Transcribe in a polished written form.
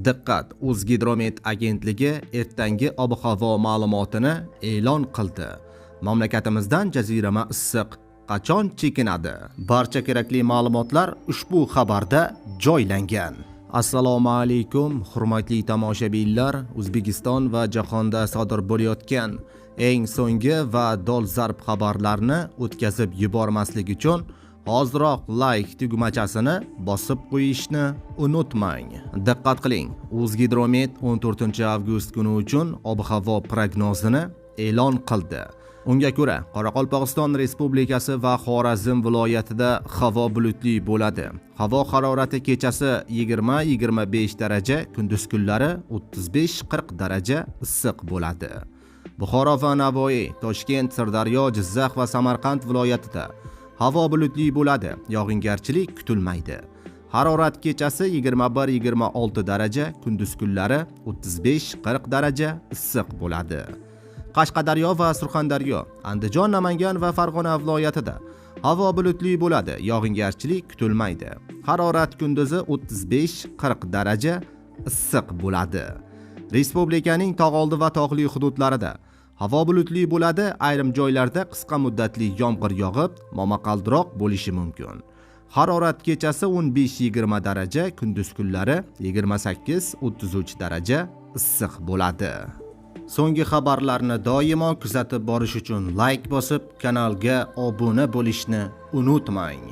Diqqat, O'zgidromet agentligi ertangi ob-havo ma'lumotini e'lon qildi. Mamlakatimizdan jazirama issiq qachon chekinadi? Barcha kerakli ma'lumotlar ushbu xabarda joylangan. Assalomu alaykum, hurmatli tomoshabinlar. O'zbekiston va jahonda sodir bo'layotgan eng so'nggi va dolzarb xabarlarni o'tkazib yubormaslik uchun hoziroq like tugmachasini bosib qo'yishni unutmang. Diqqat qiling. O'zgidromet 14-avgust kuni uchun ob-havo prognozini e'lon qildi. Unga ko'ra, Qoraqalpog'iston Respublikasi va Xorazm viloyatida havo bulutli bo'ladi. Havo harorati kechasi 20-25 daraja, kunduz kunlari 35-40 daraja issiq bo'ladi. Buxoro va Navoiy, Toshkent, Sirdaryo, Jizzax va Samarqand viloyatida havo bulutli bo'ladi, yog'ingarchilik kutilmaydi. Harorat kechasi 21-26 daraja, kunduz kunlari 35-40 daraja issiq bo'ladi. Qashqadaryo va Surxondaryo, Andijon, Namangan va Farg'ona viloyatida havo bulutli bo'ladi, yog'ingarchilik kutilmaydi. Harorat kunduzi 35-40 daraja issiq bo'ladi. Respublikaning tog'oldi va tog'li hududlarida havo bulutli bo'ladi, ayrim joylarda qisqa muddatli yomg'ir yog'ib, momaqaldiroq bo'lishi mumkin. Harorat kechasi 15-20 daraja, kunduz kunlari 28-33 daraja issiq bo'ladi. So'nggi xabarlarni doimo kuzatib borish uchun like bosib, kanalga obuna bo'lishni unutmang.